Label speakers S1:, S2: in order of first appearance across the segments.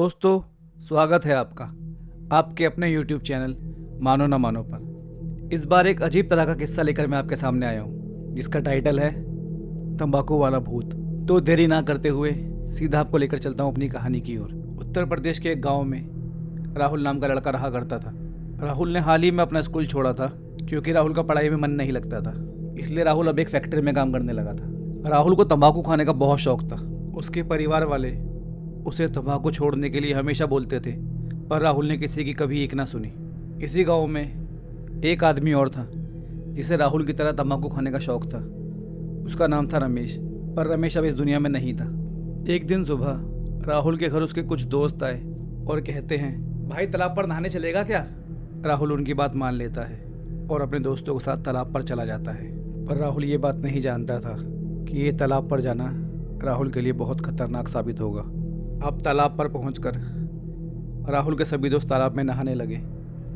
S1: दोस्तों, स्वागत है आपका आपके अपने YouTube चैनल मानो ना मानो पर। इस बार एक अजीब तरह का किस्सा लेकर मैं आपके सामने आया हूँ जिसका टाइटल है तंबाकू वाला भूत। तो देरी ना करते हुए सीधा आपको लेकर चलता हूँ अपनी कहानी की ओर। उत्तर प्रदेश के एक गाँव में राहुल नाम का लड़का रहा करता था। राहुल ने हाल ही में अपना स्कूल छोड़ा था क्योंकि राहुल का पढ़ाई में मन नहीं लगता था। इसलिए राहुल अब एक फैक्ट्री में काम करने लगा था। राहुल को तंबाकू खाने का बहुत शौक था। उसके परिवार वाले उसे तंबाकू छोड़ने के लिए हमेशा बोलते थे, पर राहुल ने किसी की कभी एक ना सुनी। इसी गांव में एक आदमी और था जिसे राहुल की तरह तंबाकू खाने का शौक था। उसका नाम था रमेश, पर रमेश अब इस दुनिया में नहीं था। एक दिन सुबह राहुल के घर उसके कुछ दोस्त आए और कहते हैं, भाई तालाब पर नहाने चलेगा क्या? राहुल उनकी बात मान लेता है और अपने दोस्तों के साथ तालाब पर चला जाता है। पर राहुल ये बात नहीं जानता था कि ये तालाब पर जाना राहुल के लिए बहुत खतरनाक साबित होगा। अब तालाब पर पहुंचकर राहुल के सभी दोस्त तालाब में नहाने लगे,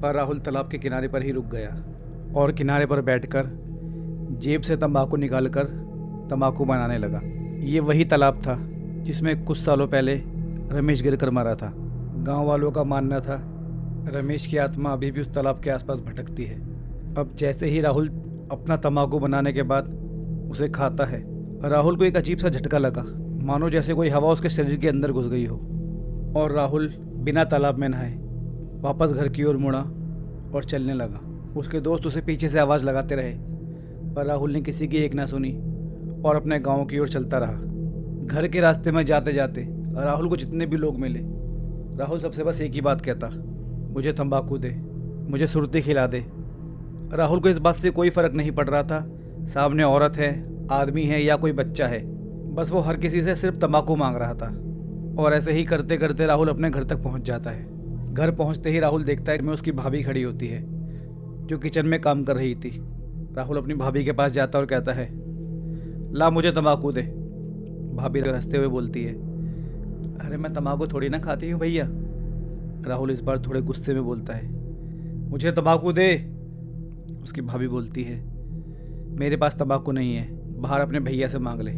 S1: पर राहुल तालाब के किनारे पर ही रुक गया और किनारे पर बैठकर जेब से तंबाकू निकालकर तंबाकू बनाने लगा। ये वही तालाब था जिसमें कुछ सालों पहले रमेश गिरकर मरा था। गांव वालों का मानना था रमेश की आत्मा अभी भी उस तालाब के आसपास भटकती है। अब जैसे ही राहुल अपना तंबाकू बनाने के बाद उसे खाता है, राहुल को एक अजीब सा झटका लगा, मानो जैसे कोई हवा उसके शरीर के अंदर घुस गई हो। और राहुल बिना तालाब में नहाए वापस घर की ओर मुड़ा और चलने लगा। उसके दोस्त उसे पीछे से आवाज़ लगाते रहे, पर राहुल ने किसी की एक ना सुनी और अपने गांव की ओर चलता रहा। घर के रास्ते में जाते जाते राहुल को जितने भी लोग मिले, राहुल सबसे बस एक ही बात कहता, मुझे तंबाकू दे, मुझे सुरती खिला दे। राहुल को इस बात से कोई फ़र्क नहीं पड़ रहा था सामने औरत है, आदमी है या कोई बच्चा है। बस वो हर किसी से सिर्फ तंबाकू मांग रहा था। और ऐसे ही करते करते राहुल अपने घर तक पहुंच जाता है। घर पहुंचते ही राहुल देखता है कि उसकी भाभी खड़ी होती है जो किचन में काम कर रही थी। राहुल अपनी भाभी के पास जाता और कहता है, ला मुझे तंबाकू दे। भाभी हंसते हुए बोलती है, अरे मैं तंबाकू थोड़ी ना खाती हूँ भैया। राहुल इस बार थोड़े गुस्से में बोलता है, मुझे तंबाकू दे। उसकी भाभी बोलती है, मेरे पास तंबाकू नहीं है, बाहर अपने भैया से मांग ले।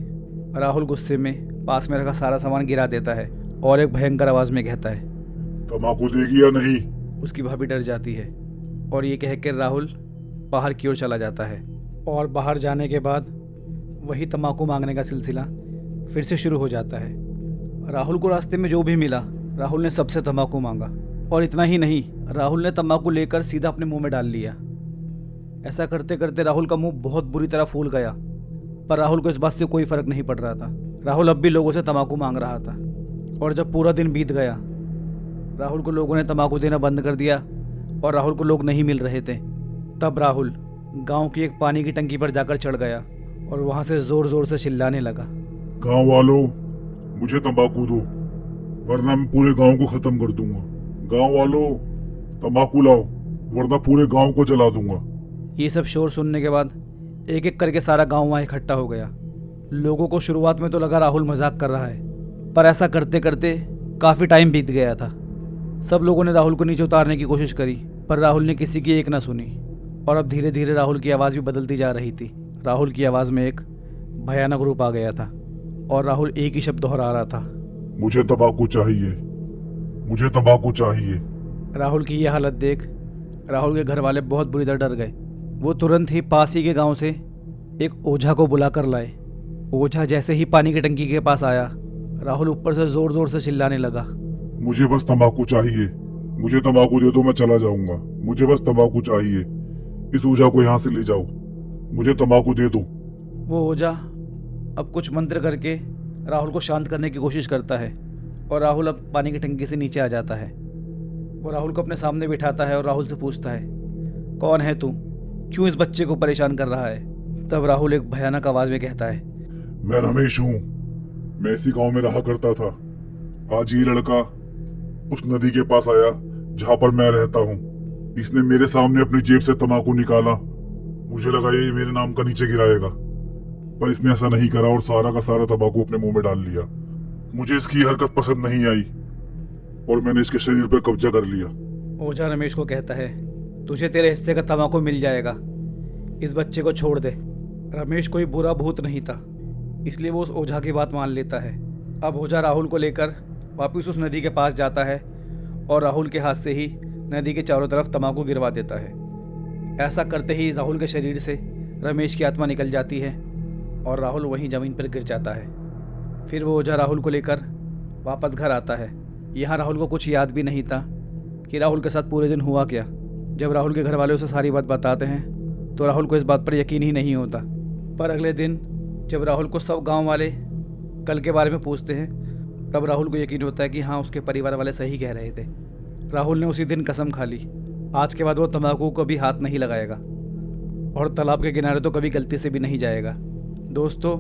S1: राहुल गुस्से में पास में रखा सारा सामान गिरा देता है और एक भयंकर आवाज में कहता है,
S2: तंबाकू देगी या नहीं?
S1: उसकी भाभी डर जाती है और ये कहकर राहुल बाहर की ओर चला जाता है। और बाहर जाने के बाद वही तंबाकू मांगने का सिलसिला फिर से शुरू हो जाता है। राहुल को रास्ते में जो भी मिला राहुल ने सबसे तंबाकू मांगा। और इतना ही नहीं, राहुल ने तंबाकू लेकर सीधा अपने मुंह में डाल लिया। ऐसा करते करते राहुल का मुंह बहुत बुरी तरह फूल गया, पर राहुल को इस बात से कोई फर्क नहीं पड़ रहा था। राहुल अब भी लोगों से तंबाकू मांग रहा था। और जब पूरा दिन बीत गया, राहुल को लोगों ने तंबाकू देना बंद कर दिया और राहुल को लोग नहीं मिल रहे थे। तब राहुल गांव की एक पानी की टंकी पर जाकर चढ़ गया और वहां से जोर जोर से चिल्लाने लगा,
S2: गांव वालों, मुझे तंबाकू दो वरना मैं पूरे गांव को खत्म कर दूंगा। गांव वालों, तंबाकू लाओ वरना पूरे गांव को जला दूंगा।
S1: ये सब शोर सुनने के बाद एक एक करके सारा गांव वहाँ इकट्ठा हो गया। लोगों को शुरुआत में तो लगा राहुल मजाक कर रहा है, पर ऐसा करते करते काफ़ी टाइम बीत गया था। सब लोगों ने राहुल को नीचे उतारने की कोशिश करी, पर राहुल ने किसी की एक ना सुनी। और अब धीरे धीरे राहुल की आवाज़ भी बदलती जा रही थी। राहुल की आवाज़ में एक भयानक रूप आ गया था और राहुल एक ही शब्द दोहरा रहा था,
S2: मुझे तंबाकू चाहिए, मुझे तंबाकू चाहिए।
S1: राहुल की यह हालत देख राहुल के घर वाले बहुत बुरी तरह डर गए। वो तुरंत ही पास ही के गांव से एक ओझा को बुला कर लाए। ओझा जैसे ही पानी की टंकी के पास आया, राहुल ऊपर से जोर जोर से चिल्लाने लगा,
S2: मुझे बस तंबाकू चाहिए, मुझे तंबाकू दे दो, मैं चला जाऊंगा। मुझे बस तंबाकू चाहिए, इस ओझा को यहाँ से ले जाओ, मुझे तंबाकू दे दो।
S1: वो ओझा अब कुछ मंत्र करके राहुल को शांत करने की कोशिश करता है और राहुल अब पानी की टंकी से नीचे आ जाता है। वो राहुल को अपने सामने बिठाता है और राहुल से पूछता है, कौन है तू, क्यों इस बच्चे को परेशान कर रहा है? तब राहुल एक भयानक आवाज में कहता है,
S2: मैं रमेश हूँ, मैं इसी गांव में रहा करता था। आज ये लड़का उस नदी के पास आया जहाँ पर मैं रहता हूँ। इसने मेरे सामने अपनी जेब से तंबाकू निकाला। मुझे लगा ये मेरे नाम का नीचे गिराएगा, पर इसने ऐसा नहीं करा और सारा का सारा तंबाकू अपने मुंह में डाल लिया। मुझे इसकी हरकत पसंद नहीं आई और मैंने इसके शरीर पर कब्जा कर लिया।
S1: ओझा रमेश को कहता है, तुझे तेरे हिस्से का तंबाकू मिल जाएगा, इस बच्चे को छोड़ दे। रमेश कोई बुरा भूत नहीं था, इसलिए वो उस ओझा की बात मान लेता है। अब ओझा राहुल को लेकर वापस उस नदी के पास जाता है और राहुल के हाथ से ही नदी के चारों तरफ तंबाकू गिरवा देता है। ऐसा करते ही राहुल के शरीर से रमेश की आत्मा निकल जाती है और राहुल वहीं ज़मीन पर गिर जाता है। फिर वो ओझा राहुल को लेकर वापस घर आता है। यहाँ राहुल को कुछ याद भी नहीं था कि राहुल के साथ पूरे दिन हुआ क्या। जब राहुल के घर वाले उसे सारी बात बताते हैं तो राहुल को इस बात पर यकीन ही नहीं होता। पर अगले दिन जब राहुल को सब गांव वाले कल के बारे में पूछते हैं तब राहुल को यकीन होता है कि हाँ, उसके परिवार वाले सही कह रहे थे। राहुल ने उसी दिन कसम खा ली, आज के बाद वो तंबाकू को भी हाथ नहीं लगाएगा और तालाब के किनारे तो कभी गलती से भी नहीं जाएगा। दोस्तों,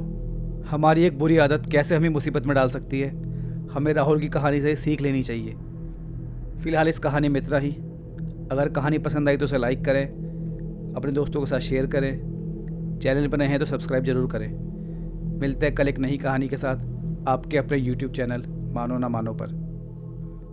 S1: हमारी एक बुरी आदत कैसे हमें मुसीबत में डाल सकती है, हमें राहुल की कहानी से सीख लेनी चाहिए। फ़िलहाल इस कहानी में इतना ही। अगर कहानी पसंद आई तो उसे लाइक करें, अपने दोस्तों के साथ शेयर करें, चैनल पर नए हैं तो सब्सक्राइब ज़रूर करें। मिलते हैं कल एक नई कहानी के साथ आपके अपने YouTube चैनल मानो ना मानो पर।